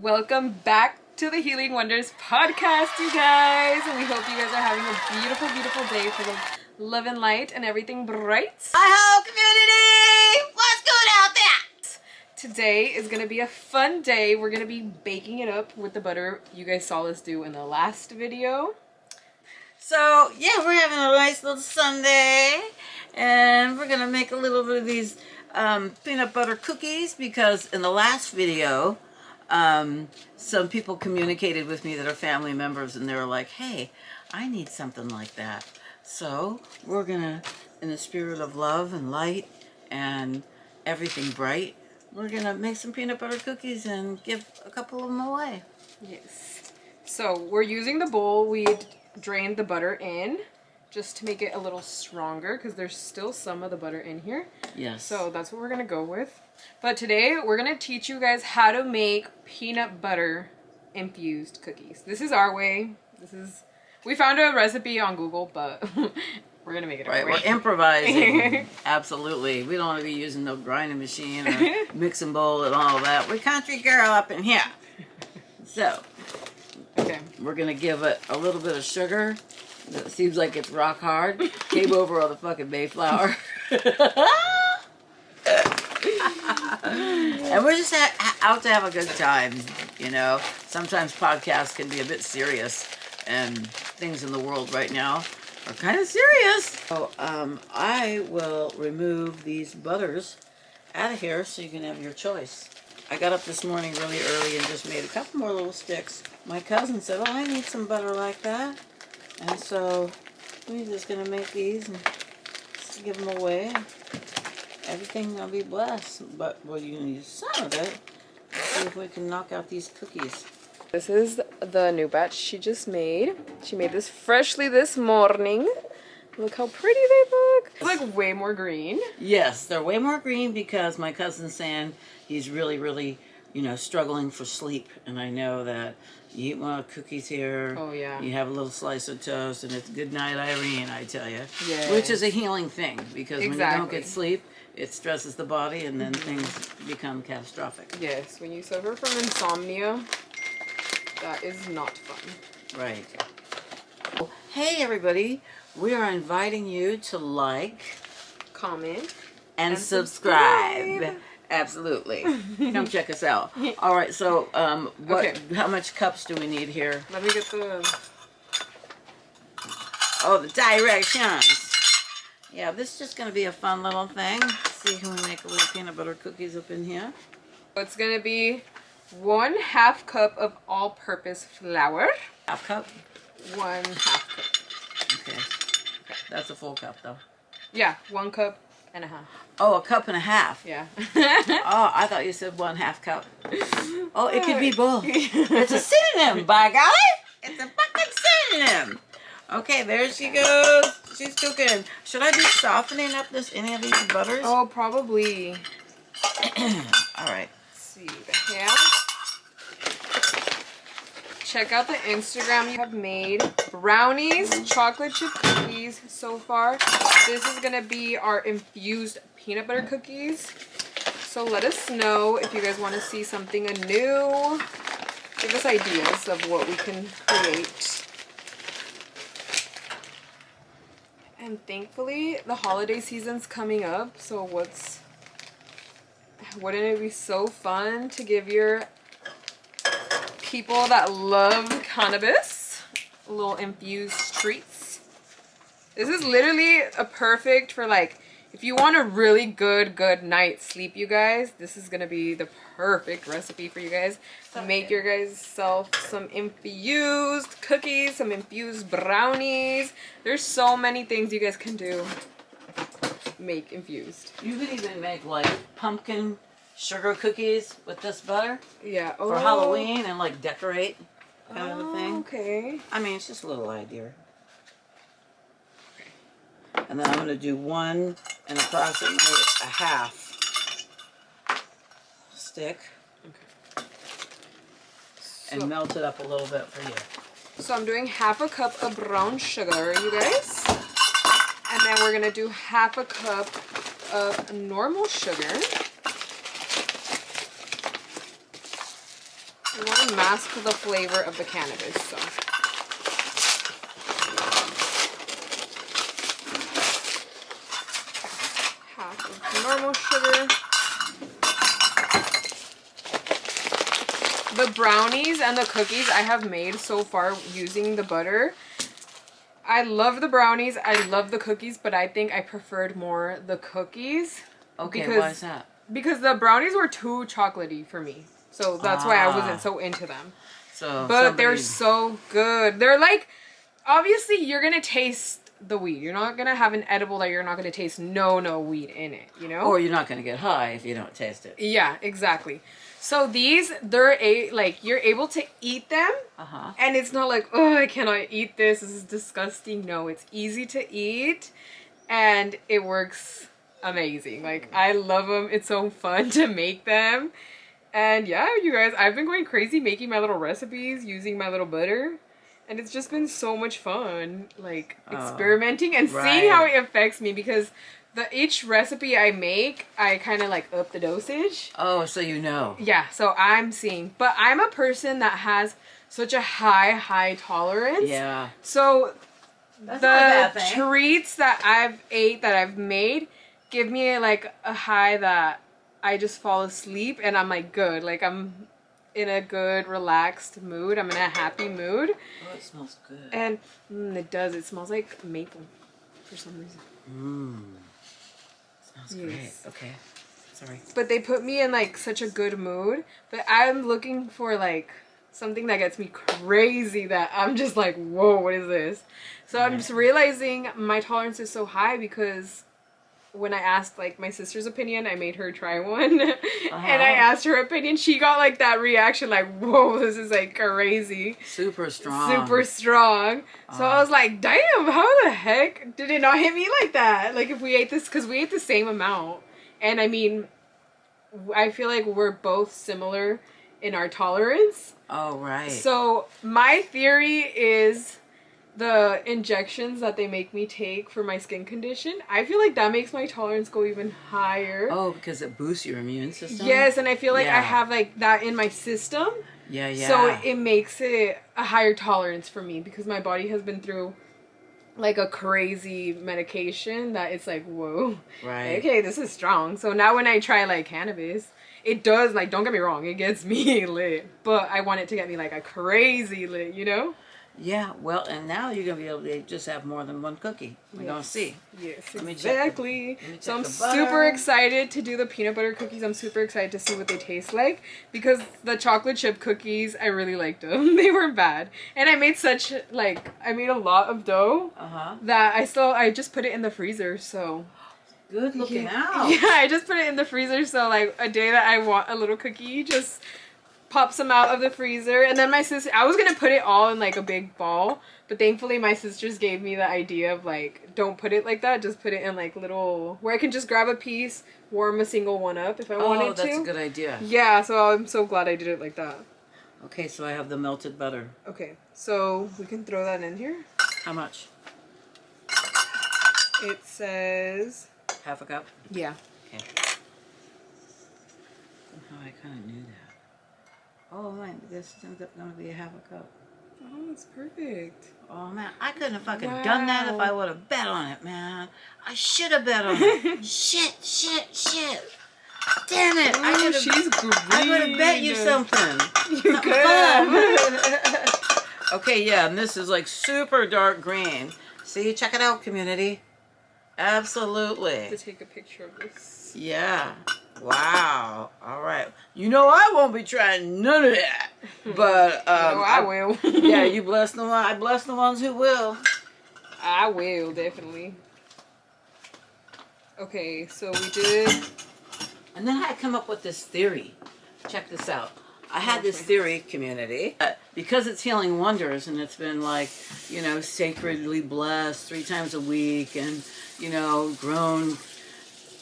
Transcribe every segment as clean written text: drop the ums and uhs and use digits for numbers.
Welcome back to the Healing Wonders podcast, you guys. And we hope you guys are having a beautiful, beautiful day full of love and light and everything bright. Hi-ho, community! What's good out there? Today is going to be a fun day. We're going to be baking it up with the butter you guys saw us do in the last video. So, yeah, we're having a nice little Sunday. And we're going to make a little bit of these peanut butter cookies because in the last video, some people communicated with me that are family members and they were like, hey, I need something like that. So we're gonna, in the spirit of love and light and everything bright, we're gonna make some peanut butter cookies and give a couple of them away. Yes. So we're using the bowl we drained the butter in just to make it a little stronger because there's still some of the butter in here. Yes. So that's what we're gonna go with. But today we're gonna teach you guys how to make peanut butter infused cookies. This is our way. We found a recipe on Google, but we're gonna make it our way. We're improvising. Absolutely. We don't want to be using no grinding machine or mixing bowl and all that. We're country girl up in here. So, okay, we're gonna give it a little bit of sugar. It seems like it's rock hard. Came over all the fucking Mayflower. And we're just out to have a good time, you know. Sometimes podcasts can be a bit serious, and things in the world right now are kind of serious. So I will remove these butters out of here so you can have your choice. I got up this morning really early and just made a couple more little sticks. My cousin said, oh, I need some butter like that. And so we're just going to make these and just give them away. Everything will be blessed, but we're going to use some of it. Let's see if we can knock out these cookies. this is the new batch she just made. She made this freshly this morning. Look how pretty they look. It's like way more green. Yes, they're way more green because my cousin's saying he's really, really, struggling for sleep. And I know that you eat one of the cookies here. Oh, yeah. You have a little slice of toast, and it's good night, Irene, I tell you. Yes. Which is a healing thing because when you don't Exactly. get sleep, it stresses the body, and then things become catastrophic. Yes, when you suffer from insomnia, that is not fun. Right. Hey, everybody. We are inviting you to like Comment and subscribe. Absolutely. Come check us out. All right, so Okay. how much cups do we need here? Let me get the... Oh, the directions. Yeah, this is just going to be a fun little thing. See who we make a little peanut butter cookies up in here. It's going to be 1/2 cup of all-purpose flour. Half cup? 1/2 cup. Okay. That's a full cup, though. Yeah, 1 cup and a half. Oh, a cup and a half. Yeah. Oh, I thought you said 1/2 cup. Oh, it could be both. It's a synonym, by golly. It's a fucking synonym. Okay, there she goes. She's cooking. Should I be softening up any of these butters? Oh, probably. All right. Let's see the ham. Check out the Instagram you have made. Brownies, chocolate chip cookies so far. This is going to be our infused peanut butter cookies. So let us know if you guys want to see something new. Give us ideas of what we can create. And thankfully, the holiday season's coming up. So wouldn't it be so fun to give your people that love cannabis little infused treats? This is literally a perfect for like if you want a really good night's sleep, you guys. This is gonna be the perfect recipe for you guys. Make your guys self some infused cookies, some infused brownies. There's so many things you guys can do. Make infused. You could even make like pumpkin sugar cookies with this butter. Yeah. For Halloween and like decorate kind of a thing. Okay. I mean, it's just a little idea. And then I'm going to do 1 and approximately a half stick. Okay. And melt it up a little bit for you. So I'm doing 1/2 cup of brown sugar, you guys. And then we're going to do 1/2 cup of normal sugar. want to mask the flavor of the cannabis, so. Half of normal sugar. The brownies and the cookies I have made so far using the butter. I love the brownies, I love the cookies, but I think I preferred more the cookies. Okay, because, why is that? Because the brownies were too chocolatey for me. So that's why I wasn't so into them. But they're so good. They're like, obviously you're going to taste the weed. You're not going to have an edible that you're not going to taste no weed in it, you know? Or you're not going to get high if you don't taste it. Yeah, exactly. So these, like, you're able to eat them. And it's not like, oh, I cannot eat this. This is disgusting. No, it's easy to eat. And it works amazing. Like, I love them. It's so fun to make them. And yeah, you guys, I've been going crazy making my little recipes using my little butter. And it's just been so much fun, like, experimenting and seeing how it affects me. Because each recipe I make, I kind of, like, up the dosage. Oh, so you know. Yeah, so I'm seeing. But I'm a person that has such a high tolerance. Yeah. So that's not a bad the thing. treats that I've made, give me, like, a high that I just fall asleep and I'm, like, good. Like, I'm in a good, relaxed mood. I'm in a happy mood. Oh, it smells good. And it does. It smells like maple for some reason. Smells great. Okay. Sorry. But they put me in, like, such a good mood. But I'm looking for, like, something that gets me crazy that I'm just like, whoa, what is this? So I'm just realizing my tolerance is so high because when I asked, like, my sister's opinion, I made her try one. And I asked her opinion. She got, like, that reaction, like, whoa, this is, like, crazy. Super strong. Super strong. So I was like, damn, how the heck did it not hit me like that? Like, if we ate this, because we ate the same amount. And, I mean, I feel like we're both similar in our tolerance. Oh, right. So my theory is the injections that they make me take for my skin condition, I feel like that makes my tolerance go even higher. Oh, because it boosts your immune system? Yes, and I feel like I have, like, that in my system. Yeah. So it makes it a higher tolerance for me because my body has been through, like, a crazy medication that it's like, whoa. Right. Okay, this is strong. So now when I try, like, cannabis, it does, like, don't get me wrong, it gets me lit. But I want it to get me, like, a crazy lit, you know? Yeah, well, and now you're going to be able to just have more than one cookie. We're going to see. Yes, Let me exactly. check So I'm the butter. super excited to do the peanut butter cookies. I'm super excited to see what they taste like. Because the chocolate chip cookies, I really liked them. They weren't bad. And I made such, like, I made a lot of dough that I just put it in the freezer, so... Good looking out. Yeah, I just put it in the freezer, so, like, a day that I want a little cookie, just... pops them out of the freezer. And then my sister, I was gonna put it all in, like, a big ball, but thankfully my sisters gave me the idea of, like, don't put it like that, just put it in, like, little, where I can just grab a piece, warm a single one up if I wanted to. Oh, that's a good idea. Yeah, so I'm so glad I did it like that. Okay, so I have the melted butter. Okay, so we can throw that in here. How much? It says... Half a cup? Yeah. Okay. Somehow I kind of knew that. Oh man, this ends up going to be a half a cup. Oh, that's perfect. Oh man, I couldn't have fucking done that if I would have bet on it, man. I should have bet on it. Shit. Damn it. She's green. I would have bet you something. You could. Okay, yeah, and this is like super dark green. See, check it out, community. Absolutely. To take a picture of this. Yeah. Wow. All right. You know I won't be trying none of that. But no, I will. Yeah, you bless the one. I bless the ones who will. I will, definitely. Okay, so we did. And then I come up with this theory. Check this out. I had this theory, community, that because it's healing wonders and it's been, like, you know, sacredly blessed 3 times a week and, you know, grown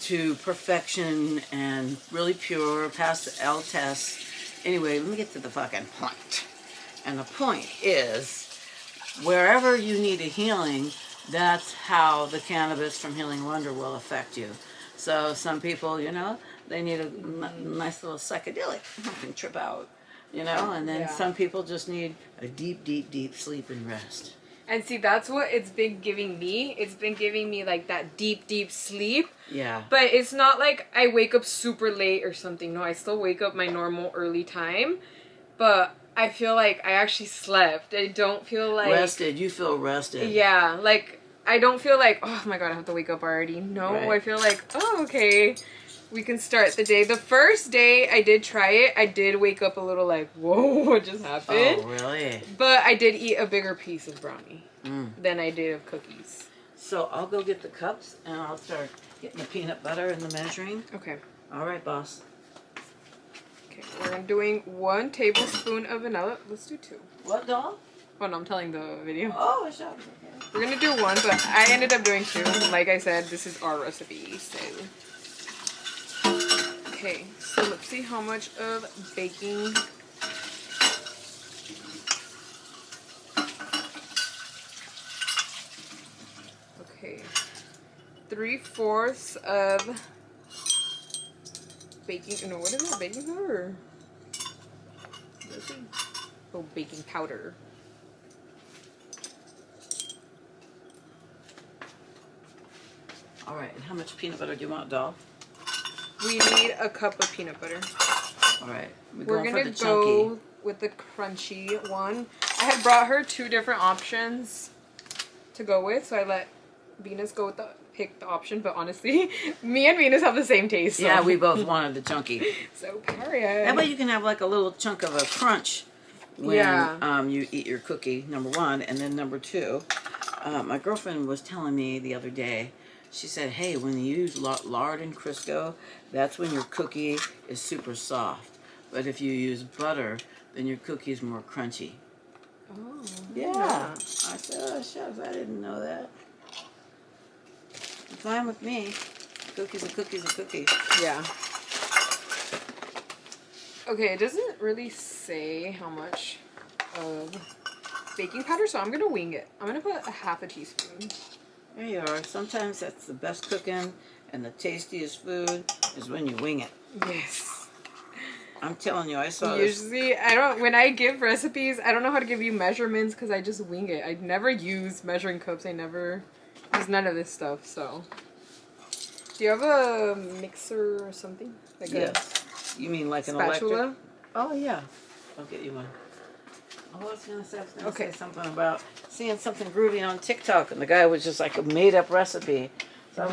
to perfection and really pure, past the L test. Anyway, let me get to the fucking point. And the point is, wherever you need a healing, that's how the cannabis from Healing Wonder will affect you. So some people, you know, they need a nice little psychedelic. You can trip out. you know, and then Yeah. some people just need a deep, deep, deep sleep and rest. And see, that's what it's been giving me. It's been giving me like that deep, deep sleep. Yeah. But it's not like I wake up super late or something. No, I still wake up my normal early time. But I feel like I actually slept. I don't feel like... Rested. You feel rested. Yeah, like, I don't feel like, oh my god, I have to wake up already. No, Right. I feel like, oh, okay, we can start the day. The first day I did try it, I did wake up a little like, whoa, what just happened? Oh, really? But I did eat a bigger piece of brownie Mm. than I did of cookies. So I'll go get the cups and I'll start getting the peanut butter and the measuring. Okay. All right, boss. Okay, we're doing 1 tablespoon of vanilla. Let's do 2. What, doll? Oh no, I'm telling the video. Oh, it's okay. We're gonna do 1, but I ended up doing 2. Like I said, this is our recipe, so. Okay, so let's see how much of baking. Okay, 3/4 of baking. No, what is it? Baking powder? Let's see. Oh, baking powder. All right, and how much peanut butter do you want, doll? We need a cup of peanut butter. All right, We're going gonna for the go chunky. with the crunchy one. I had brought her 2 different options to go with, so I let Venus go with pick the option. But honestly, me and Venus have the same taste. So. Yeah, we both wanted the chunky. So period. That way you can have like a little chunk of a crunch when Yeah. you eat your cookie, number 1. And then number 2, my girlfriend was telling me the other day, she said, hey, when you use lard and Crisco, that's when your cookie is super soft. But if you use butter, then your cookie is more crunchy. Oh. Yeah. I said, oh, shucks, I didn't know that. Fine with me. Cookie's a cookie's a cookie. Yeah. Okay, it doesn't really say how much of baking powder, so I'm gonna wing it. I'm gonna put a 1/2 teaspoon. There you are. Sometimes that's the best cooking and the tastiest food is when you wing it. Yes. I'm telling you, I saw this. Usually, when I give recipes, I don't know how to give you measurements because I just wing it. I never use measuring cups. I never use none of this stuff, so. Do you have a mixer or something? Like Yes. You mean like a an spatula? electric? Oh, yeah. I'll get you one. Oh, I was going to say something about seeing something groovy on TikTok, and the guy was just like a made-up recipe. So I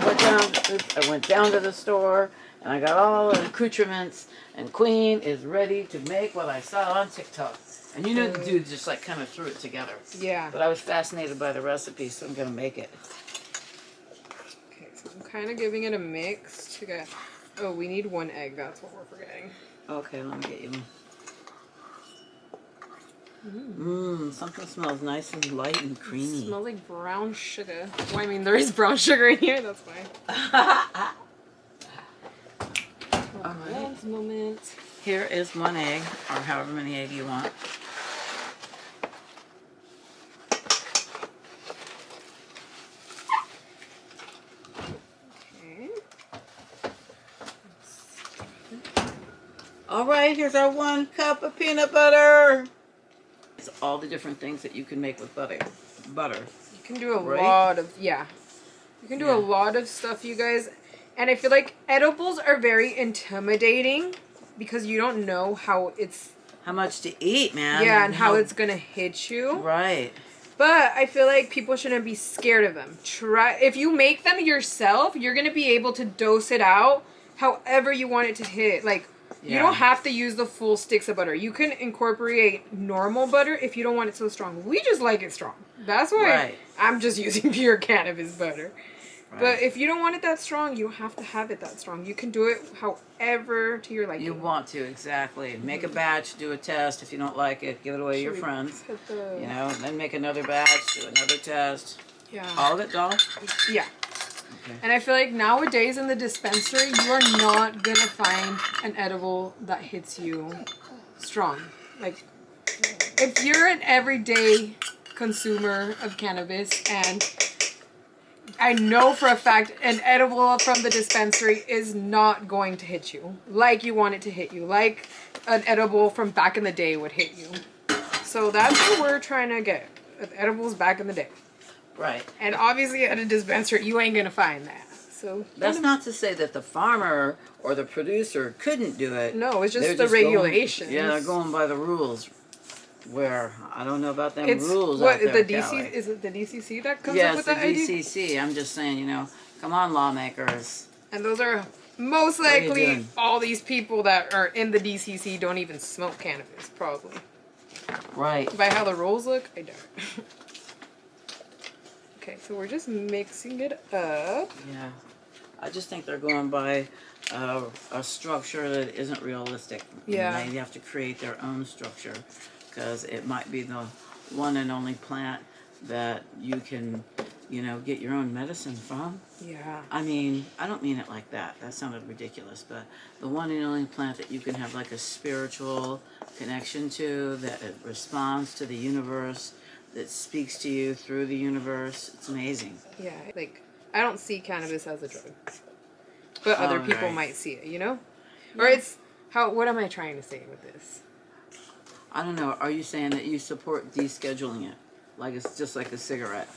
went down to the store, and I got all the accoutrements, and Queen is ready to make what I saw on TikTok. And you know the dude just like kind of threw it together. Yeah. But I was fascinated by the recipe, so I'm going to make it. Okay, so I'm kind of giving it a mix to get. Oh, we need 1 egg. That's what we're forgetting. Okay, let me get you one. Something smells nice and light and creamy. It smells like brown sugar. Well, I mean, there is brown sugar in here. That's fine. Alright. Moment. Here is 1 egg, or however many egg you want. Okay. Alright, here's our 1 cup of peanut butter. It's all the different things that you can make with butter. You can do a Right? lot of, yeah. You can do a lot of stuff, you guys. And I feel like edibles are very intimidating because you don't know how How much to eat, man. yeah, and how it's gonna hit you. Right. But I feel like people shouldn't be scared of them. If you make them yourself, you're gonna be able to dose it out however you want it to hit. Like, you don't have to use the full sticks of butter. You can incorporate normal butter if you don't want it so strong. We just like it strong. That's why I'm just using pure cannabis butter. Right. But if you don't want it that strong, you don't have to have it that strong. You can do it however to your liking. You want to, exactly. Make a batch, do a test. If you don't like it, give it away to your friends. You know, and then make another batch, do another test. Yeah. All of it, doll? Yeah. Okay. And I feel like nowadays in the dispensary, you are not going to find an edible that hits you strong. Like, if you're an everyday consumer of cannabis and I know for a fact an edible from the dispensary is not going to hit you like you want it to hit you, like an edible from back in the day would hit you. So that's what we're trying to get. Edibles back in the day. Right. And obviously at a dispensary, you ain't going to find that. So that's not to say that the farmer or the producer couldn't do it. No, it's just the regulations. Yeah, they're going by the rules. Where I don't know about them it's rules what out there, the DC Callie. is it the DCC that comes up with that idea? Yes, the DCC. I'm just saying, you know, come on, lawmakers. And those are most likely all these people that are in the DCC don't even smoke cannabis, probably. Right. By how the rules look, I doubt. Okay, so we're just mixing it up. Yeah, I just think they're going by a structure that isn't realistic. Yeah. And they have to create their own structure because it might be the one and only plant that you can, you know, get your own medicine from. Yeah. I mean, I don't mean it like that. That sounded ridiculous. But the one and only plant that you can have like a spiritual connection to, that it responds to the universe, that speaks to you through the universe. It's amazing. Yeah, like, I don't see cannabis as a drug. But other people might see it, you know? Yeah. Or it's, what am I trying to say with this? I don't know. Are you saying that you support descheduling it? Like it's just like a cigarette?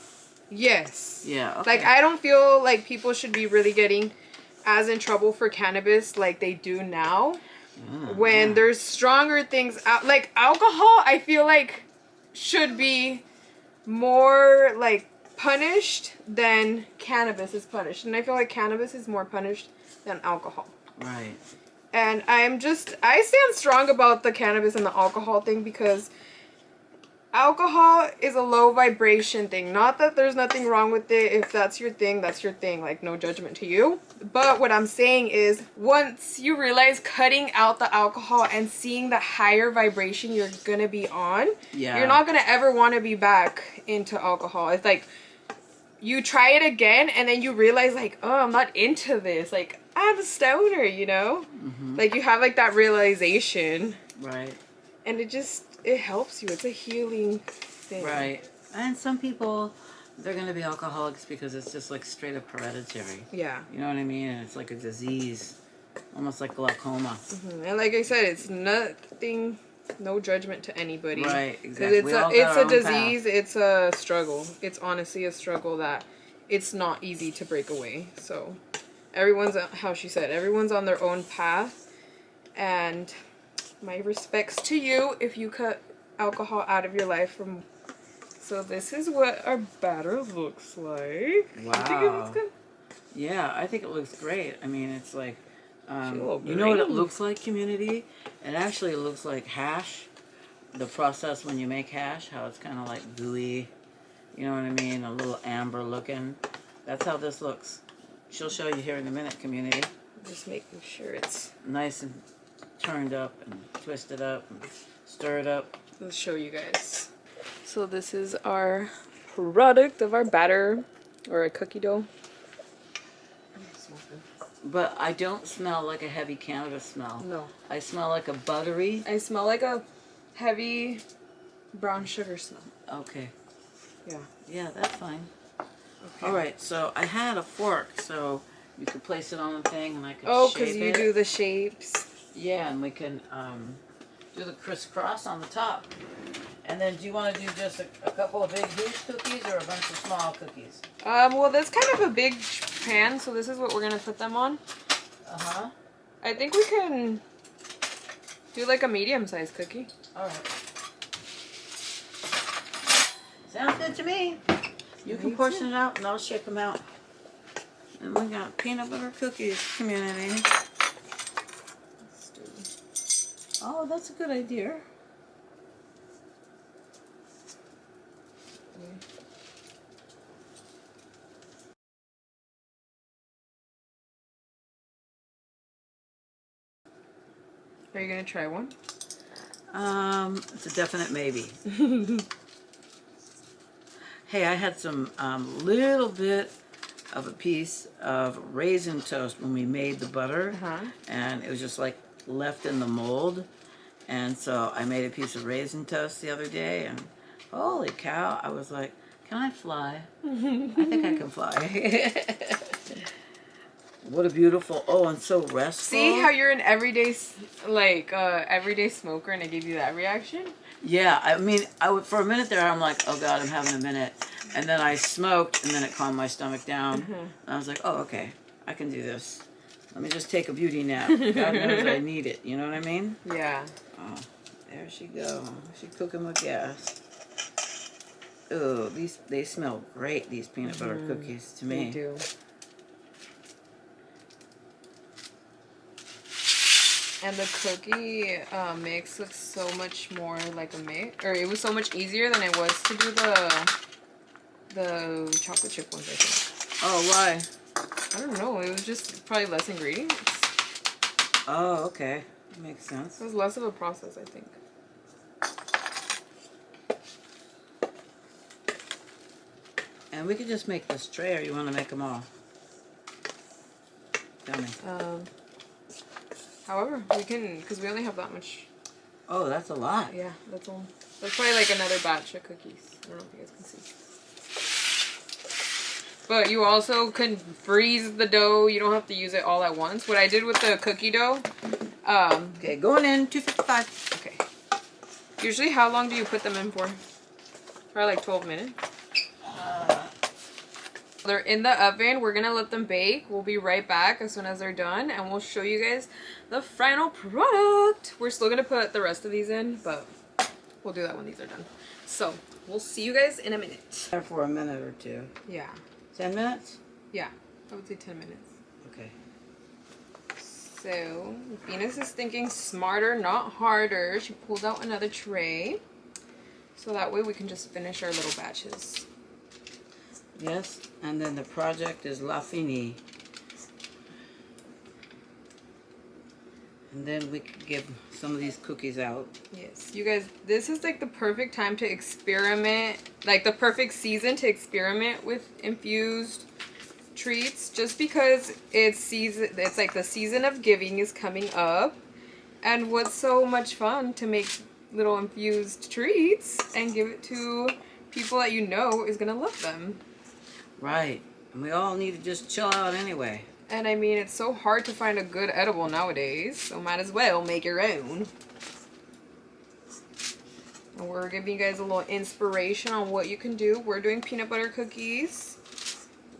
Yes. Yeah, okay. Like, I don't feel like people should be really getting as in trouble for cannabis like they do now. When there's stronger things out. Like, alcohol, I feel like should be more, like, punished than cannabis is punished. And I feel like cannabis is more punished than alcohol. Right. And I stand strong about the cannabis and the alcohol thing because alcohol is a low vibration thing. Not that there's nothing wrong with it. If that's your thing, that's your thing. Like, no judgment to you. But what I'm saying is, once you realize cutting out the alcohol and seeing the higher vibration you're going to be on, you're not going to ever want to be back into alcohol. It's like, you try it again and then you realize, like, oh, I'm not into this. Like, I'm a stoner, you know? Mm-hmm. Like, you have, like, that realization. Right. And it helps you. It's a healing thing. Right. And some people, they're going to be alcoholics because it's just like straight up hereditary. Yeah. You know what I mean? And it's like a disease. Almost like glaucoma. Mm-hmm. And like I said, it's nothing, no judgment to anybody. Right, exactly. It's a disease. Path. It's a struggle. It's honestly a struggle that it's not easy to break away. So everyone's, how she said, everyone's on their own path. And my respects to you if you cut alcohol out of your life. So this is what our batter looks like. Wow. You think it looks good? Yeah, I think it looks great. I mean, it's like, you know what it looks like, community? It actually looks like hash. The process when you make hash, how it's kind of like gooey. You know what I mean? A little amber looking. That's how this looks. She'll show you here in a minute, community. Just making sure it's nice and turned up and twisted up and stirred up. Let's show you guys. So this is our product of our batter, or a cookie dough. But I don't smell like a heavy cannabis smell. No. I smell like a buttery. I smell like a heavy brown sugar smell. Okay. Yeah. Yeah, that's fine. Okay. All right, so I had a fork, so you could place it on the thing and I could shape it. Oh, because you do the shapes. Yeah, and we can do the crisscross on the top. And then do you want to do just a couple of big huge cookies or a bunch of small cookies? Well, that's kind of a big pan, so this is what we're going to put them on. Uh-huh. I think we can do like a medium-sized cookie. All right. Sounds good to me. You can portion it out and I'll shake them out. And we got peanut butter cookies, community. Oh, that's a good idea. Are you going to try one? It's a definite maybe. Hey, I had some little bit of a piece of raisin toast when we made the butter, and it was just like left in the mold, and so I made a piece of raisin toast the other day, and holy cow, I was like, Can I fly? I think I can fly. What a beautiful, oh, and so restful. See how you're an everyday smoker, and I gave you that reaction? Yeah, I mean, for a minute there, I'm like, oh God, I'm having a minute. And then I smoked, and then it calmed my stomach down. And I was like, oh, okay, I can do this. Let me just take a beauty nap. God knows I need it. You know what I mean? Yeah. Oh, there she go. She cooking with gas. Oh, they smell great, these peanut butter cookies, to me. They do. And the cookie mix looks so much more like a mix, or it was so much easier than it was to do the chocolate chip ones, I think. Oh, why? I don't know. It was just probably less ingredients. Oh, okay. Makes sense. It was less of a process, I think. And we could just make this tray, or you want to make them all? Tell me. However, we can, because we only have that much. Oh, that's a lot. Yeah, that's all. That's probably like another batch of cookies. I don't know if you guys can see. But you also can freeze the dough. You don't have to use it all at once. What I did with the cookie dough. Okay, going in, 255. Okay. Usually, how long do you put them in for? Probably like 12 minutes. They're in the oven. We're gonna let them bake. We'll be right back as soon as they're done, and we'll show you guys the final product. We're still gonna put the rest of these in, but we'll do that when these are done. So we'll see you guys in a minute. There for a minute or two. Yeah. 10 minutes? Yeah. I would say 10 minutes. Okay. So Venus is thinking smarter, not harder. She pulled out another tray, so that way we can just finish our little batches. Yes, and then the project is La Fini. And then we could give some of these cookies out. Yes, you guys, this is like the perfect time to experiment, like the perfect season to experiment with infused treats, just because it's like the season of giving is coming up. And what's so much fun to make little infused treats and give it to people that you know is gonna love them. Right. And we all need to just chill out anyway. And I mean, it's so hard to find a good edible nowadays, so might as well make your own. And we're giving you guys a little inspiration on what you can do. We're doing peanut butter cookies.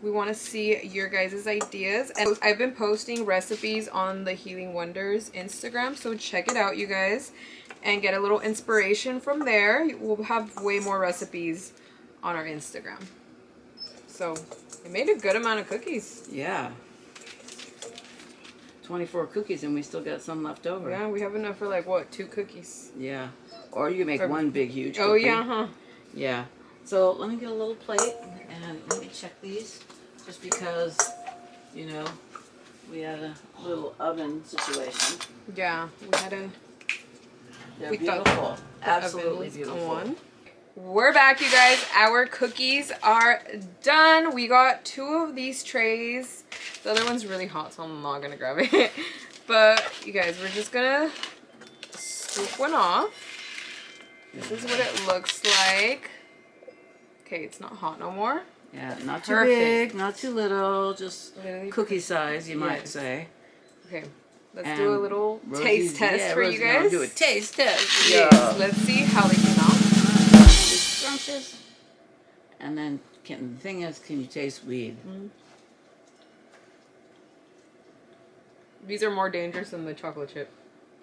We want to see your guys' ideas. And I've been posting recipes on the Healing Wonders Instagram, so check it out, you guys, and get a little inspiration from there. We'll have way more recipes on our Instagram. So it made a good amount of cookies. Yeah. 24 cookies, and we still got some left over. Yeah, we have enough for like, what, 2 cookies? Yeah. Or you make one big, huge cookie. Oh, yeah, huh? Yeah. So let me get a little plate, and let me check these, just because, you know, we had a little oven situation. Yeah, we had a... They're we beautiful. Absolutely beautiful. On. We're back, you guys. Our cookies are done. We got 2 of these trays. The other one's really hot, so I'm not gonna grab it. But you guys, we're just gonna scoop one off. This is what it looks like. Okay, it's not hot no more. Yeah, not too Perfect. big, not too little, just Literally cookie size, you might Yes. say. Okay, let's And do a little Rosie's- taste test yeah, for Rosie's you gonna guys. do a taste test. Yes, Yeah. let's see how they came out. Scrumptious. And then the thing is, can you taste weed? Mm-hmm. These are more dangerous than the chocolate chip.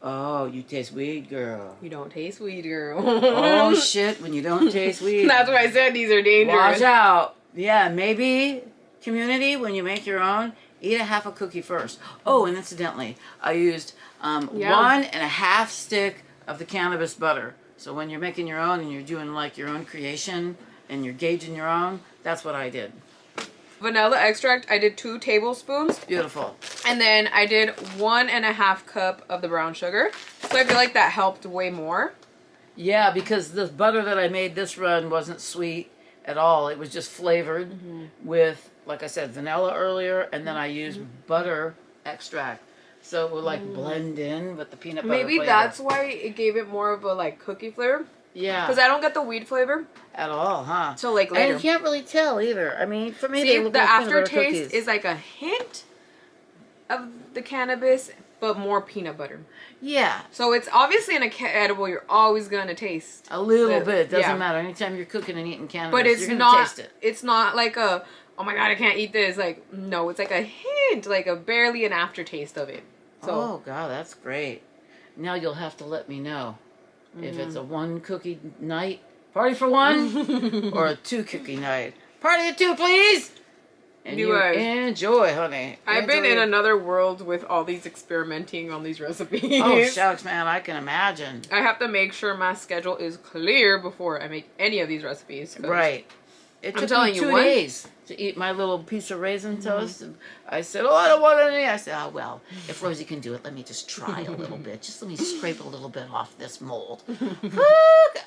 Oh, you taste weed, girl. You don't taste weed, girl. Oh shit, when you don't taste weed. That's why I said these are dangerous. Watch out. Yeah, maybe, community, when you make your own, eat a half a cookie first. Oh, and incidentally, I used 1.5 stick of the cannabis butter. So when you're making your own and you're doing like your own creation and you're gauging your own, that's what I did. Vanilla extract, I did 2 tablespoons. Beautiful. And then I did 1.5 cup of the brown sugar. So I feel like that helped way more. Yeah, because the butter that I made this run wasn't sweet at all. It was just flavored with, like I said, vanilla earlier, and then I used butter extract. So it would like blend in with the peanut butter Maybe flavor. that's why it gave it more of a like cookie flavor. Yeah. Because I don't get the weed flavor. At all, huh? So like later. And you can't really tell either. I mean, for me, See, they look the like peanut butter aftertaste cookies. is like a hint of the cannabis, but more peanut butter. Yeah. So it's obviously in a edible, you're always gonna taste A little the- bit. Doesn't yeah. matter. Anytime you're cooking and eating cannabis, But it's you're gonna not. taste it. It's not like a, oh my god, I can't eat this. Like, no, it's like a hint, like a barely an aftertaste of it. So Oh god, that's great. Now you'll have to let me know if it's a 1 cookie night, party for 1, or a 2 cookie night, party of 2, please. And You you guys- enjoy, honey. I've been Enjoy in it. another world with all these experimenting on these recipes. Oh shucks, man, I can imagine. I have to make sure my schedule is clear before I make any of these recipes. 'cause Right. It I'm took telling me you, 2 one- days to eat my little piece of raisin toast. And I said, oh, I don't want any. I said, oh, well, if Rosie can do it, let me just try a little bit. Just let me scrape a little bit off this mold.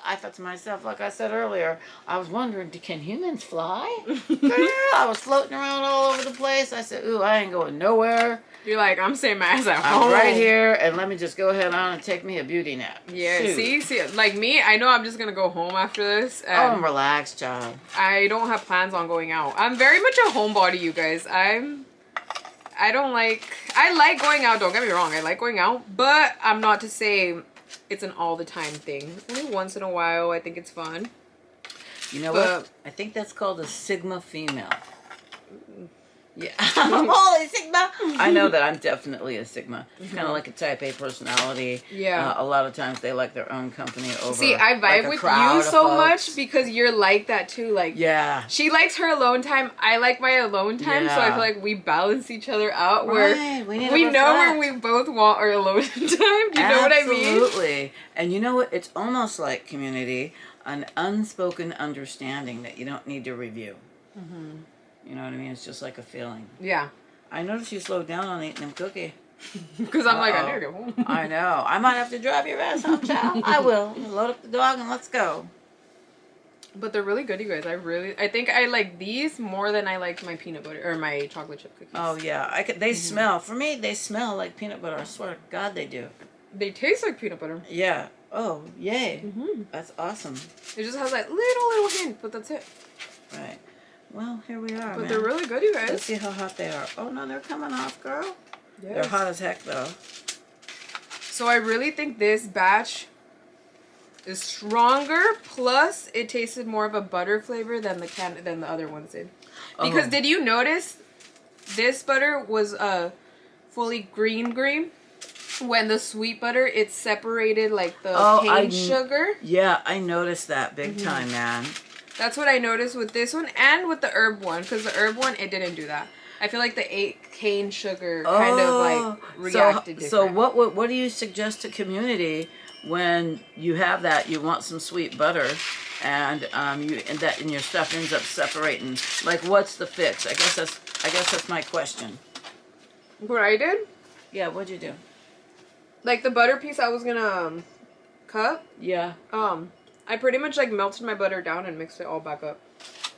I thought to myself, like I said earlier, I was wondering, can humans fly? I was floating around all over the place. I said, ooh, I ain't going nowhere. You're like, I'm saying my ass at I'm home. right here, and let me just go ahead on and take me a beauty nap. Yeah, Shoot. see, like me, I know I'm just gonna go home after this. Oh, And relax, child. I don't have plans on going out. I'm very much a homebody, you guys. I like going out, don't get me wrong, I like going out, but I'm not to say it's an all the time thing. Only once in a while, I think it's fun. You know But- what? I think that's called a Sigma female. Yeah. Holy Sigma! I know that I'm definitely a Sigma. Kind of like a type A personality. Yeah. A lot of times they like their own company over. See, I vibe like a with crowd you of so folks. much because you're like that too. Like, Yeah. she likes her alone time. I like my alone time, so I Yeah. feel like we balance each other out. Where Right, we need to we know reflect. when we both want our alone time. Do you know what I mean? Absolutely. And you know what? It's almost like community, an unspoken understanding that you don't need to review. Mm-hmm. You know what I mean? It's just like a feeling. Yeah, I noticed you slowed down on eating them cookie. because I'm like, I Uh-oh. need to go home. I know. I might have to drive your ass home, child. I will. Load up the dog and let's go. But they're really good, you guys. I think I like these more than I liked my peanut butter or my chocolate chip cookies. Oh yeah, they smell. For me, they smell like peanut butter. I swear to God, they do. They taste like peanut butter. Yeah. Oh, yay. Mm-hmm. That's awesome. It just has that little hint, but that's it. Right. Well, here we are, But man. they're really good, you Let's guys. see how hot they are. Oh no, they're coming off, girl. Yes. They're hot as heck, though. So I really think this batch is stronger. Plus, it tasted more of a butter flavor than the other ones did. Because Oh. did you notice this butter was fully green, when the sweet butter it separated like the cane sugar. Yeah, I noticed that big time, man. That's what I noticed with this one and with the herb one, because the herb one it didn't do that. I feel like the cane sugar kind of like reacted different. So what do you suggest to community when you have that? You want some sweet butter, and your stuff ends up separating. Like, what's the fix? I guess that's my question. What I did, Yeah, what'd you do? like the butter piece I was gonna cut. Yeah. I pretty much like melted my butter down and mixed it all back up.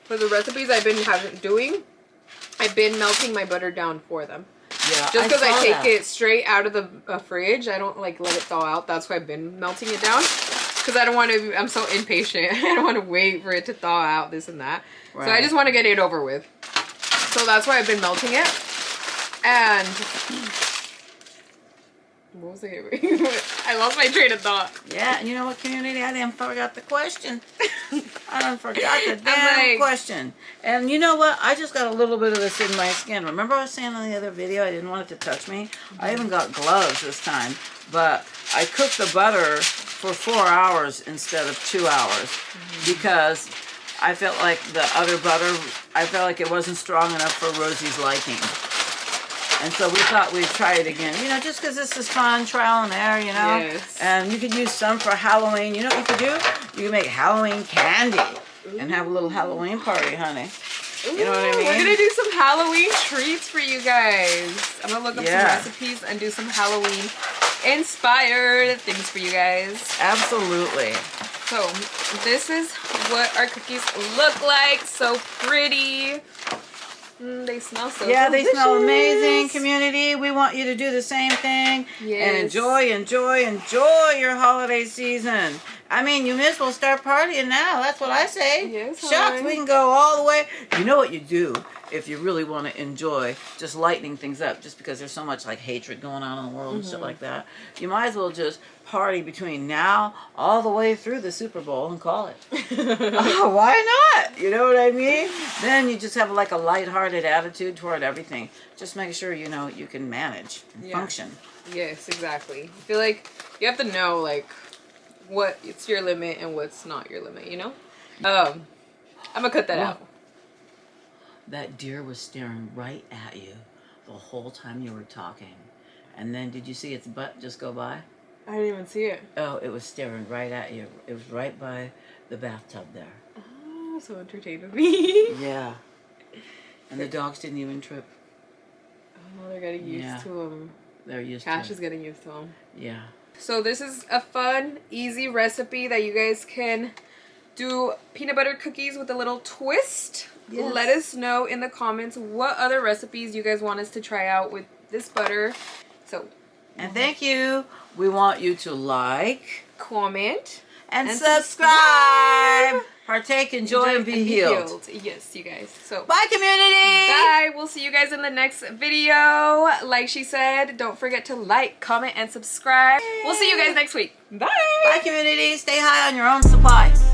For the recipes I've been doing, I've been melting my butter down for them. Yeah. Just because I saw take that. it straight out of the fridge, I don't like let it thaw out. That's why I've been melting it down. Because I don't want to, I'm so impatient. I don't want to wait for it to thaw out, this and that. So I Right. just want to get it over with. So that's why I've been melting it. And what was I getting? I lost my train of thought. Yeah, and you know what, community? I done forgot the question. I done forgot the I'm damn like- question. And you know what? I just got a little bit of this in my skin. Remember I was saying on the other video I didn't want it to touch me? I even got gloves this time. But I cooked the butter for 4 hours instead of 2 hours because I felt like the other butter, I felt like it wasn't strong enough for Rosie's liking. And so we thought we'd try it again. You know, just because this is fun, trial and error, you know? Yes. And you could use some for Halloween. You know what you could do? You could make Halloween candy and have a little Halloween party, honey. You know what I mean? We're gonna do some Halloween treats for you guys. I'm gonna look up Yeah. some recipes and do some Halloween inspired things for you guys. Absolutely. So this is what our cookies look like. So pretty. They smell so Yeah, they smell amazing, delicious. community. We want you to do the same thing. Yes. And enjoy your holiday season. I mean, you may as well start partying now. That's what I say. Yes, Shucks, hon. we can go all the way. You know what you do if you really want to enjoy just lightening things up, just because there's so much like hatred going on in the world and shit like that. You might as well just party between now all the way through the Super Bowl and call it. Oh, why not? You know what I mean? Then you just have like a lighthearted attitude toward everything. Just make sure you know you can manage and function. Yes, exactly. I feel like you have to know like what it's your limit and what's not your limit, you know? I'm gonna cut that out. That deer was staring right at you the whole time you were talking. And then did you see its butt just go by? I didn't even see it. Oh, it was staring right at you. It was right by the bathtub there. Oh, so entertained with me. Yeah. And the dogs didn't even trip. Oh, they're getting used to them. They're used Cash to is getting used to them. Yeah. So this is a fun, easy recipe that you guys can do peanut butter cookies with a little twist. Yes. Let us know in the comments what other recipes you guys want us to try out with this butter. So, and thank you. We want you to like, comment, and subscribe. Partake, enjoy, and be healed. Yes, you guys. So, bye, community. bye. We'll see you guys in the next video. Like she said, don't forget to like, comment, and subscribe. We'll see you guys next week. Bye. Bye, community. Stay high on your own supply.